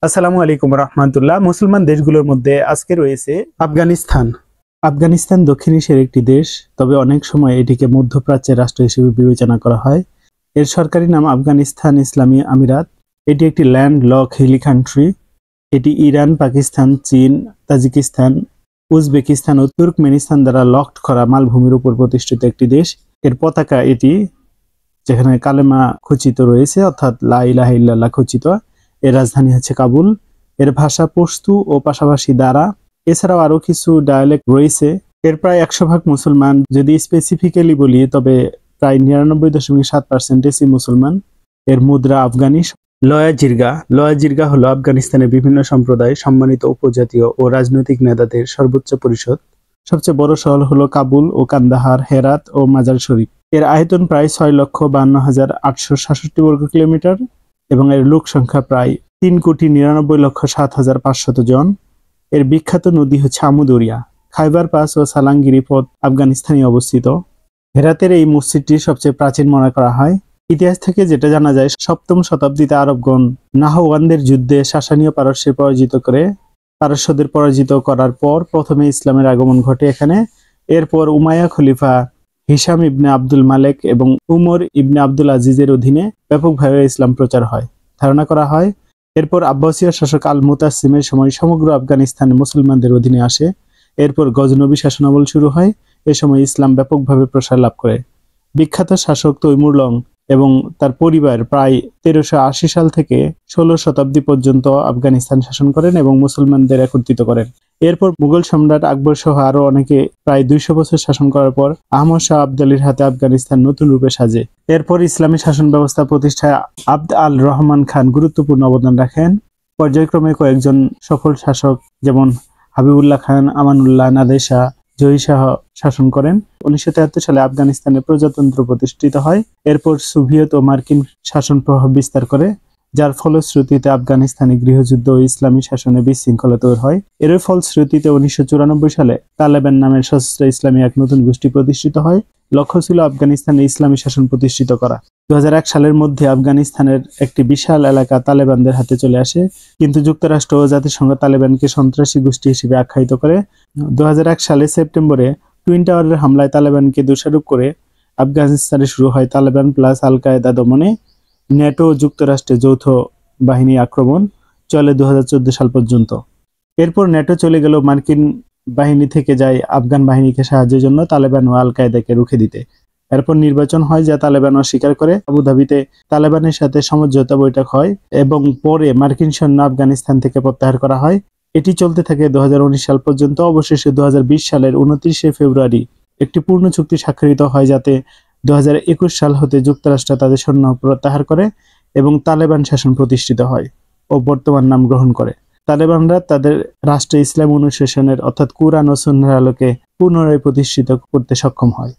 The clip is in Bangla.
আসসালামু আলাইকুম রহমতুল্লাহ। মুসলমান দেশগুলোর মধ্যে আজকে রয়েছে আফগানিস্তান। আফগানিস্তান দক্ষিণ এশিয়ার একটি দেশ, তবে অনেক সময় এটিকে মধ্যপ্রাচ্যের রাষ্ট্র হিসেবে বিবেচনা করা হয়। এর সরকারি নাম আফগানিস্তান ইসলামী আমিরাত। এটি একটি ল্যান্ড লক হিলি কান্ট্রি। এটি ইরান, পাকিস্তান, চীন, তাজিকিস্তান, উজবেকিস্তান ও তুর্কমেনিস্তান দ্বারা লকড করা মালভূমির উপর প্রতিষ্ঠিত একটি দেশ। এর পতাকা এটি, যেখানে কালেমা খচিত রয়েছে, অর্থাৎ লা ইলাহা ইল্লাল্লাহ খচিত। এর রাজধানী হচ্ছে কাবুল। এর ভাষা পশতু ও পাশাপাশি দ্বারা। এছাড়াও আরো কিছু ডায়ালেক্ট রয়েছে। এর প্রায় 100% মুসলমান। যদি স্পেসিফিক্যালি বলি তবে প্রায় 99.7% মুসলমান। এর মুদ্রা আফগানি। লয়া জিরগা হলো আফগানিস্তানের বিভিন্ন সম্প্রদায়, সম্মানিত উপজাতীয় ও রাজনৈতিক নেতাদের সর্বোচ্চ পরিষদ। সবচেয়ে বড় শহর হলো কাবুল ও কান্দাহার, হেরাত ও মাজার শরীফ। এর আয়তন প্রায় 6,52,866 বর্গ কিলোমিটার এবং এর লোক সংখ্যা প্রায় 3,99,07,500 জন। এর বিখ্যাত নদী হচ্ছে আমুদরিয়া। খাইবার পাস ও সালাঙ্গিরি পথ আফগানিস্তানে অবস্থিত। হেরাতের এই মসজিদটি সবচেয়ে প্রাচীন মনে করা হয়। ইতিহাস থেকে যেটা জানা যায়, 7ম শতাব্দীতে আরবগণ নাহওয়ানদের যুদ্ধে সাসানীয় পারস্যদের পরাজিত করার পর প্রথমে ইসলামের আগমন ঘটে এখানে। এরপর উমাইয়া খলিফা হিশাম ইবনে আব্দুল মালেক এবং উমর ইবনে আব্দুল আজিজের অধীনে ব্যাপকভাবে ইসলাম প্রচার হয়, ধারণা করা হয়। এরপর আব্বাসীয় শাসক আল মুতাসিমের সময় সমগ্র আফগানিস্তান মুসলমানদের অধীনে আসে। এরপর গজনবী শাসনামল শুরু হয়। এ সময় ইসলাম ব্যাপকভাবে প্রসার লাভ করে। বিখ্যাত শাসক তৈমুরলং এবং তার পরিবার প্রায় 1380 সাল থেকে 16 শতাব্দী পর্যন্ত আফগানিস্তান শাসন করেন এবং মুসলমানদের একত্রিত করেন। এরপর মুঘল সম্রাট আকবর সহ আরো অনেকে প্রায় 200 বছর শাসন করার পর আহমদ শাহ আবদালির হাতে আফগানিস্তান নতুন রূপে সাজে। এরপর ইসলামী শাসন ব্যবস্থা প্রতিষ্ঠায় আবদ আল রহমান খান গুরুত্বপূর্ণ অবদান রাখেন। পর্যায়ক্রমে কয়েকজন সফল শাসক যেমন হাবিবুল্লাহ খান, আমানুল্লাহ, নাদের শাহ, জয়ী শাহ শাসন করেন। 1973 সালে আফগানিস্তানে প্রজাতন্ত্র প্রতিষ্ঠিত হয়। এরপর সোভিয়েত ও মার্কিন শাসন প্রভাব বিস্তার করে, যার ফলশ্রুতিতে আফগানিস্তানে গৃহযুদ্ধ ও ইসলামী শাসনে বিশৃঙ্খলা তৈরি হয়। এর ফলশ্রুতিতে 1994 সালে তালেবান নামের সশস্ত্র ইসলামী এক নতুন গোষ্ঠী প্রতিষ্ঠিত হয়। লক্ষ্য ছিল আফগানিস্তানে ইসলামী শাসন প্রতিষ্ঠিত করা। 2001 সালের মধ্যে আফগানিস্তানের একটি বিশাল এলাকা তালেবানদের হাতে চলে আসে, কিন্তু যুক্তরাষ্ট্র ও জাতিসংঘ তালেবানকে সন্ত্রাসী গোষ্ঠী হিসেবে আখ্যায়িত করে। 2001 সালে সেপ্টেম্বরে টুইন টাওয়ারের হামলায় তালেবানকে দোষারোপ করে আফগানিস্তানে শুরু হয় তালেবান প্লাস আল কায়েদা দমনে। ন্যাটো ও যুক্তরাষ্ট্রের যৌথ বাহিনী আক্রমণ চলে 2014 সাল পর্যন্ত। এরপর ন্যাটো চলে গেল, মার্কিন বাহিনী থেকে যায় আফগান বাহিনীকে সাহায্যের জন্য তালেবান ও আল কায়েদাকে রুখে দিতে। এরপর নির্বাচন হয়, যা তালেবান অস্বীকার করে। আবুধাবিতে তালেবানের সাথে সমঝোতা বৈঠক হয় এবং পরে মার্কিন সৈন্য আফগানিস্তান থেকে প্রত্যাহার করা হয়। এটি চলতে থাকে 2019 সাল পর্যন্ত। অবশেষে 2020 সালের 29 ফেব্রুয়ারি একটি পূর্ণ চুক্তি স্বাক্ষরিত হয়, যাতে 2021 সাল হতে যুক্তরাষ্ট্র তাদের সৈন্য প্রত্যাহার করে এবং তালেবান শাসন প্রতিষ্ঠিত হয় ও বর্তমান নাম গ্রহণ করে। তালেবানরা তাদের রাষ্ট্রে ইসলাম অনুশাসনের অর্থাৎ কুরআন ও সুন্নাহর আলোকে পুনরায় প্রতিষ্ঠিত করতে সক্ষম হয়।